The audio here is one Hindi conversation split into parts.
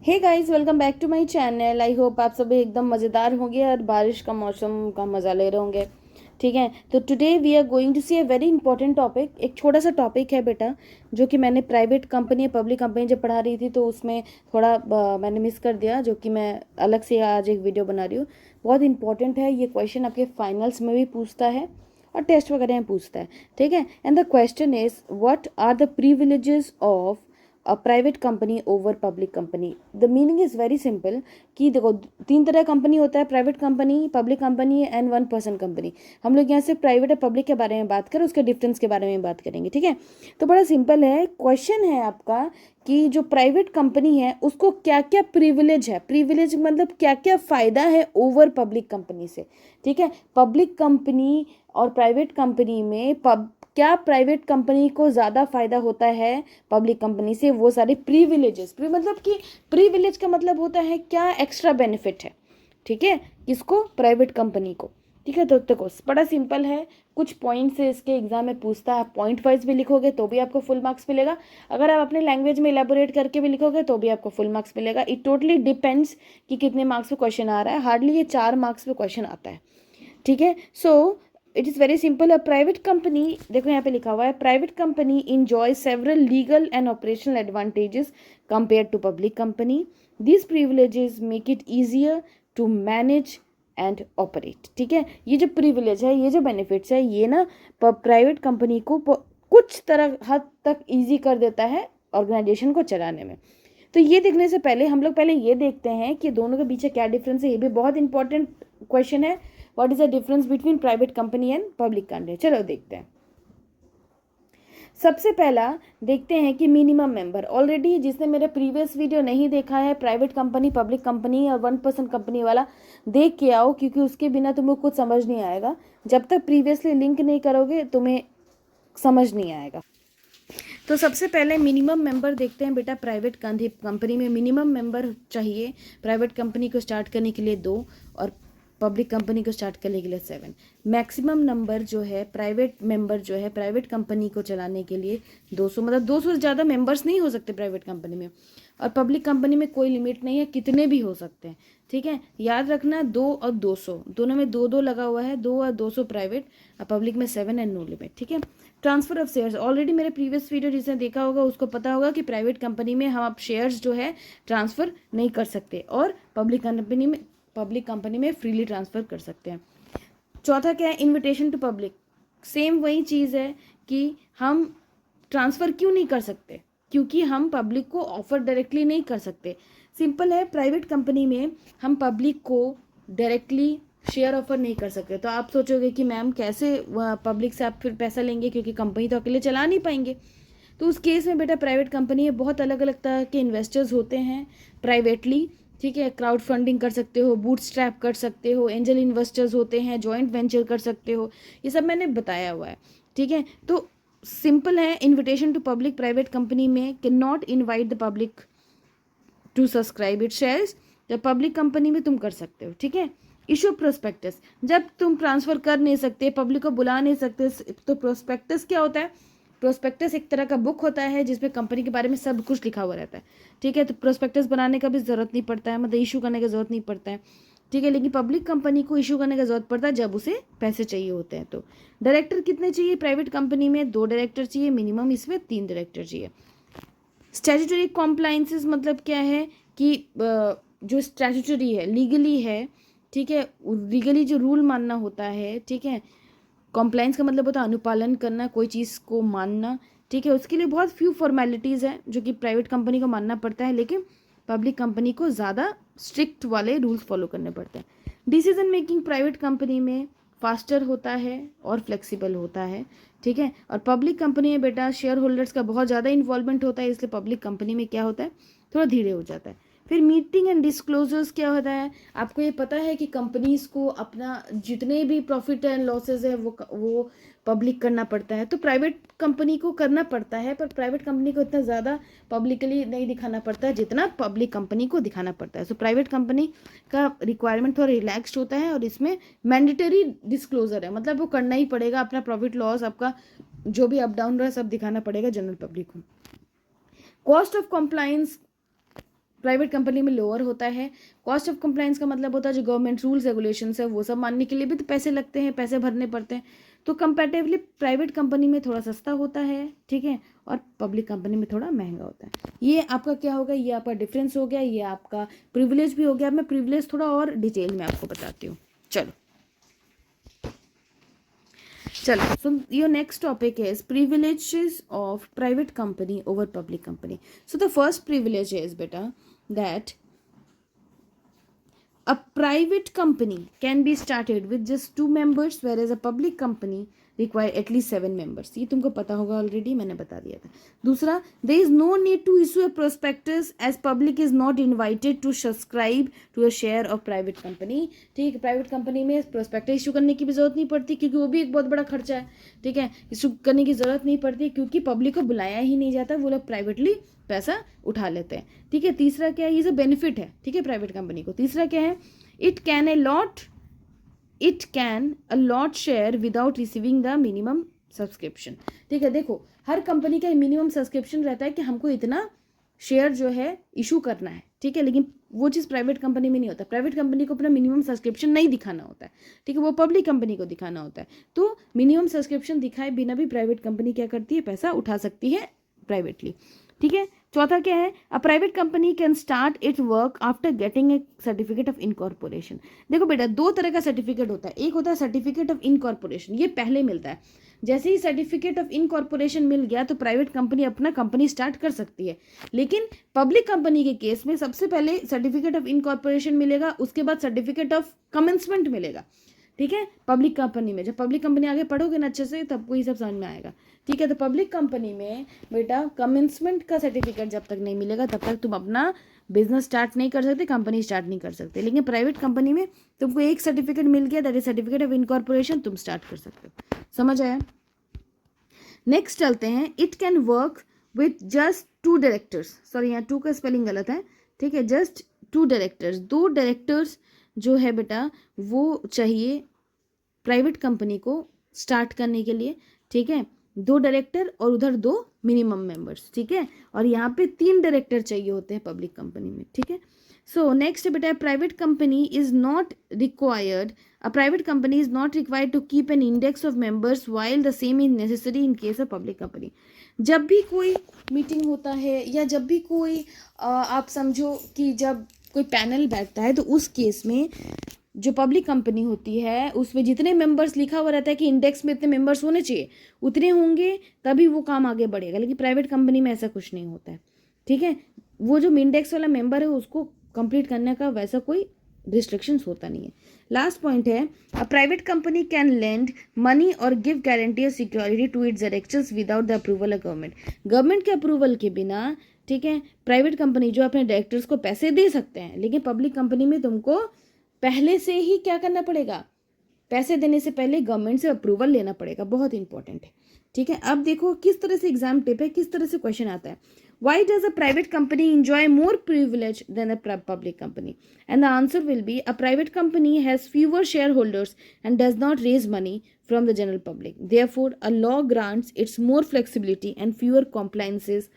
Hey guys, welcome back to my channel. I hope आप सभी एकदम मज़ेदार होंगे और बारिश का मौसम का मज़ा ले रहे होंगे। ठीक है, तो today we are going to see a very important topic. एक छोटा सा टॉपिक है बेटा, जो कि मैंने प्राइवेट कंपनी पब्लिक कंपनी जब पढ़ा रही थी तो उसमें थोड़ा मैंने मिस कर दिया, जो कि मैं अलग से आज एक वीडियो बना रही हूँ। बहुत इंपॉर्टेंट है ये क्वेश्चन, आपके फाइनल्स में भी पूछता है और टेस्ट वगैरह में पूछता है। ठीक है, and the question is what are the privileges of a private company over public company. The meaning is very simple कि देखो, तीन तरह कंपनी होता है, private company, public company and one person company. हम लोग यहाँ से प्राइवेट और पब्लिक के बारे में बात करें, उसके डिफरेंस के बारे में बात करेंगे। ठीक है, तो बड़ा सिंपल है, क्वेश्चन है आपका कि जो प्राइवेट कंपनी है उसको क्या क्या प्रिविलेज है। प्रिविलेज मतलब क्या क्या फ़ायदा है ओवर पब्लिक कंपनी से। ठीक है, पब्लिक कंपनी और प्राइवेट कंपनी में क्या प्राइवेट कंपनी को ज़्यादा फायदा होता है पब्लिक कंपनी से, वो सारे प्रिविलेजेस। मतलब कि प्रिविलेज का मतलब होता है क्या एक्स्ट्रा बेनिफिट है। ठीक है, किसको? प्राइवेट कंपनी को। ठीक है, तो देखो बड़ा सिंपल है, कुछ पॉइंट्स से इसके एग्जाम में पूछता है। पॉइंट वाइज भी लिखोगे तो भी आपको फुल मार्क्स मिलेगा, अगर आप अपने लैंग्वेज में इलेबोरेट करके भी लिखोगे तो भी आपको फुल मार्क्स मिलेगा। इट टोटली डिपेंड्स कि कितने मार्क्स पे क्वेश्चन आ रहा है। हार्डली ये 4 मार्क्स पे क्वेश्चन आता है। ठीक है, so it is very simple. A private company, देखो यहाँ पे लिखा हुआ है, private company enjoy several legal and operational advantages compare to public company. These privileges make it easier to manage and operate. ठीक है, ये जो प्रिविलेज है, ये जो बेनिफिट्स है, ये ना प्राइवेट कंपनी को कुछ तरह हद तक ईजी कर देता है ऑर्गेनाइजेशन को चलाने में। तो ये देखने से पहले हम लोग पहले ये देखते हैं कि दोनों के पीछे क्या डिफरेंस है। ये भी बहुत इंपॉर्टेंट क्वेश्चन है, what is the difference between private company and public company. चलो देखते हैं। सबसे पहला देखते हैं कि मिनिमम मेंबर। ऑलरेडी जिसने मेरा प्रीवियस वीडियो नहीं देखा है प्राइवेट कंपनी, पब्लिक कंपनी और वन पर्सन कंपनी वाला, देख के आओ, क्योंकि उसके बिना तुम्हें कुछ समझ नहीं आएगा। जब तक प्रीवियसली लिंक नहीं करोगे तुम्हें समझ नहीं आएगा। तो सबसे पहले मिनिमम मेंबर देखते हैं बेटा। प्राइवेट कंपनी में मिनिमम मेंबर चाहिए प्राइवेट कंपनी को स्टार्ट करने के लिए 2 और पब्लिक कंपनी को स्टार्ट करने के लिए 7। मैक्सिमम नंबर जो है प्राइवेट मेंबर जो है प्राइवेट कंपनी को चलाने के लिए 200, मतलब 200 से ज़्यादा मेंबर्स नहीं हो सकते प्राइवेट कंपनी में। और पब्लिक कंपनी में कोई लिमिट नहीं है, कितने भी हो सकते हैं। ठीक है, याद रखना 2 और 200 दोनों में 2 2 लगा हुआ है, 2 और 200 प्राइवेट और पब्लिक में 7 एंड नो लिमिट। ठीक है, ट्रांसफर ऑफ शेयर्स, ऑलरेडी मेरे प्रीवियस वीडियो जिसने देखा होगा उसको पता होगा कि प्राइवेट कंपनी में हम आप शेयर्स जो है ट्रांसफ़र नहीं कर सकते और पब्लिक कंपनी में फ्रीली ट्रांसफ़र कर सकते हैं। चौथा क्या है? Invitation to public. सेम वही चीज़ है कि हम ट्रांसफ़र क्यों नहीं कर सकते, क्योंकि हम पब्लिक को ऑफर डायरेक्टली नहीं कर सकते। सिंपल है, प्राइवेट कंपनी में हम पब्लिक को डायरेक्टली शेयर ऑफर नहीं कर सकते। तो आप सोचोगे कि मैम कैसे पब्लिक से आप फिर पैसा लेंगे, क्योंकि कंपनी तो अकेले चला नहीं पाएंगे। तो उस केस में बेटा प्राइवेट कंपनी में बहुत अलग अलग तरह के इन्वेस्टर्स होते हैं प्राइवेटली। ठीक है, क्राउड फंडिंग कर सकते हो, बूटस्ट्रैप कर सकते हो, एंजल इन्वेस्टर्स होते हैं, जॉइंट वेंचर कर सकते हो, ये सब मैंने बताया हुआ है। ठीक है, तो सिंपल है, invitation to public private company में can not invite the public to subscribe it shares, जब पब्लिक कंपनी में तुम कर सकते हो। ठीक है, इशू प्रोस्पेक्टस, जब तुम ट्रांसफर कर नहीं सकते, पब्लिक को बुला नहीं सकते, तो प्रोस्पेक्टस क्या होता है? प्रोस्पेक्टस एक तरह का बुक होता है जिसमें कंपनी के बारे में सब कुछ लिखा हुआ रहता है। ठीक है, तो प्रोस्पेक्टस बनाने का भी ज़रूरत नहीं पड़ता है, मतलब इशू करने की ज़रूरत नहीं पड़ता है। ठीक है, लेकिन पब्लिक कंपनी को इशू करने का जरूरत पड़ता है जब उसे पैसे चाहिए होते हैं। तो डायरेक्टर कितने चाहिए प्राइवेट कंपनी में? 2 डायरेक्टर चाहिए मिनिमम, इसमें 3 डायरेक्टर चाहिए। स्टैट्यूटरी कॉम्प्लाइंसेस मतलब क्या है कि जो स्टैट्यूटरी है, लीगली है, ठीक है, लीगली जो रूल मानना होता है। ठीक है, कॉम्प्लाइंस का मतलब होता है अनुपालन करना, कोई चीज़ को मानना। ठीक है, उसके लिए बहुत फ्यू फॉर्मेलिटीज़ हैं जो कि प्राइवेट कंपनी को मानना पड़ता है, लेकिन पब्लिक कंपनी को ज़्यादा स्ट्रिक्ट वाले रूल्स फॉलो करने पड़ते हैं। डिसीजन मेकिंग प्राइवेट कंपनी में फास्टर होता है और फ्लेक्सिबल होता है। ठीक है, और पब्लिक कंपनी में बेटा शेयर होल्डर्स का बहुत ज़्यादा इन्वॉल्वमेंट होता है, इसलिए पब्लिक कंपनी में क्या होता है, थोड़ा धीरे हो जाता है। फिर मीटिंग एंड डिस्क्लोजर्स क्या होता है? आपको ये पता है कि कंपनीज को अपना जितने भी प्रॉफिट एंड लॉसेज है वो पब्लिक करना पड़ता है। तो प्राइवेट कंपनी को करना पड़ता है, पर प्राइवेट कंपनी को इतना ज़्यादा पब्लिकली नहीं दिखाना पड़ता है जितना पब्लिक कंपनी को दिखाना पड़ता है। सो प्राइवेट कंपनी का रिक्वायरमेंट थोड़ा रिलैक्स्ड होता है और इसमें मैंडेटरी डिस्क्लोजर है, मतलब वो करना ही पड़ेगा, अपना प्रॉफिट लॉस, आपका जो भी अप डाउन रहा सब दिखाना पड़ेगा जनरल पब्लिक को। Cost of compliance private company में लोअर होता है। कॉस्ट ऑफ कंप्लाइंस का मतलब होता है जो गवर्नमेंट रूल्स रेगुलेशंस है वो सब मानने के लिए भी तो पैसे लगते हैं, पैसे भरने पड़ते हैं। तो कंपैरेटिवली प्राइवेट कंपनी में थोड़ा सस्ता होता है, ठीक है, और पब्लिक कंपनी में थोड़ा महंगा होता है। ये आपका क्या होगा, ये आपका डिफरेंस हो गया, ये आपका प्रिविलेज भी हो गया। मैं प्रिविलेज थोड़ा और डिटेल में आपको बताती हूँ। चलो so your next topic is privileges of private company over public company. So the first privilege is beta that a private company can be started with just 2 members whereas a public company require at least 7 members. ये तुमको पता होगा ऑलरेडी, मैंने बता दिया था। दूसरा, there is no need to issue a prospectus as public is not invited to subscribe to a share of private company. ठीक है, प्राइवेट कंपनी में प्रोस्पेक्टस इशू करने की भी जरूरत नहीं पड़ती क्योंकि वो भी एक बहुत बड़ा खर्चा है, ठीक है। इशू करने की जरूरत नहीं पड़ती क्योंकि पब्लिक को बुलाया ही नहीं जाता, वो लोग प्राइवेटली पैसा उठा लेते हैं, ठीक है। तीसरा क्या है, ये सब बेनिफिट है, ठीक है, प्राइवेट कंपनी को। तीसरा क्या है, it can allot share without receiving the minimum subscription, ठीक है। देखो, हर कंपनी का मिनिमम सब्सक्रिप्शन रहता है कि हमको इतना शेयर जो है इशू करना है, ठीक है, लेकिन वो चीज़ प्राइवेट कंपनी में नहीं होता। प्राइवेट कंपनी को अपना मिनिमम सब्सक्रिप्शन नहीं दिखाना होता है, ठीक है, वो पब्लिक कंपनी को दिखाना होता है। तो मिनिमम सब्सक्रिप्शन दिखाए बिना भी प्राइवेट कंपनी क्या करती है, पैसा उठा सकती है प्राइवेटली, ठीक है। चौथा क्या है, a private company can start it's work after getting A certificate of incorporation. देखो बेटा, 2 तरह का सर्टिफिकेट होता है। एक होता है सर्टिफिकेट ऑफ इनकॉर्पोरेशन, ये पहले मिलता है। जैसे ही सर्टिफिकेट ऑफ इनकॉर्पोरेशन मिल गया तो प्राइवेट कंपनी अपना कंपनी स्टार्ट कर सकती है। लेकिन पब्लिक कंपनी के केस में सबसे पहले सर्टिफिकेट ऑफ इनकॉर्पोरेशन मिलेगा, उसके बाद सर्टिफिकेट ऑफ कमेंसमेंट मिलेगा, ठीक है। पब्लिक कंपनी में जब पब्लिक कंपनी आगे पढ़ोगे ना अच्छे से तब को ये सब समझ में आएगा, ठीक है। तो पब्लिक कंपनी में बेटा कमेंसमेंट का सर्टिफिकेट जब तक नहीं मिलेगा तब तक तुम अपना बिजनेस स्टार्ट नहीं कर सकते, कंपनी स्टार्ट नहीं कर सकते। लेकिन प्राइवेट कंपनी में तुमको एक सर्टिफिकेट मिल गया, that is certificate of incorporation, तुम स्टार्ट कर सकते हो। समझ आया? नेक्स्ट चलते हैं, it can work with just 2 directors. Sorry, यहाँ 2 का स्पेलिंग गलत है, ठीक है, जस्ट 2 डायरेक्टर्स। 2 डायरेक्टर्स जो है बेटा वो चाहिए प्राइवेट कंपनी को स्टार्ट करने के लिए, ठीक है। 2 डायरेक्टर और उधर 2 मिनिमम मेंबर्स, ठीक है। और यहाँ पे 3 डायरेक्टर चाहिए होते हैं पब्लिक कंपनी में, ठीक है। सो नेक्स्ट बेटा, private company is not required a private company is not required to keep an index of members while the same is necessary in case of public company. जब भी कोई मीटिंग होता है या जब भी कोई आप समझो कि जब कोई पैनल बैठता है तो उस केस में जो पब्लिक कंपनी होती है उसमें जितने मेंबर्स लिखा हुआ रहता है कि इंडेक्स में इतने मेंबर्स होने चाहिए, उतने होंगे तभी वो काम आगे बढ़ेगा। लेकिन प्राइवेट कंपनी में ऐसा कुछ नहीं होता है, ठीक है। वो जो इंडेक्स वाला मेंबर है उसको कंप्लीट करने का वैसा कोई रिस्ट्रिक्शंस होता नहीं है। लास्ट पॉइंट है, a private company can lend money और गिव गारंटी और security to its directors without the approval of government. Government के अप्रूवल के बिना, ठीक है, प्राइवेट कंपनी जो अपने डायरेक्टर्स को पैसे दे सकते हैं, लेकिन पब्लिक कंपनी में तुमको पहले से ही क्या करना पड़ेगा, पैसे देने से पहले गवर्नमेंट से अप्रूवल लेना पड़ेगा, बहुत इंपॉर्टेंट है, ठीक है। अब देखो किस तरह से एग्जाम टिप है, किस तरह से क्वेश्चन आता है। Why does a private company enjoy more privilege than a public company? And the answer will be, a private company has fewer shareholders and does not raise money from the general public. Therefore, a law grants its more flexibility and fewer compliances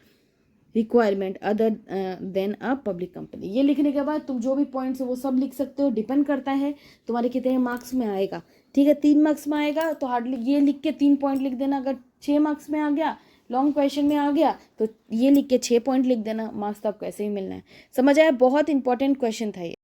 requirement other than a public company. ये लिखने के बाद तुम जो भी पॉइंट्स है वो सब लिख सकते हो, डिपेंड करता है तुम्हारे कितने मार्क्स में आएगा, ठीक है। 3 मार्क्स में आएगा तो हार्डली ये लिख के 3 पॉइंट लिख देना। अगर 6 मार्क्स में आ गया, लॉन्ग क्वेश्चन में आ गया, तो ये लिख के 6 पॉइंट लिख देना, मार्क्स तो आपको ऐसे ही मिलना है। समझ आया? बहुत इंपॉर्टेंट क्वेश्चन था ये।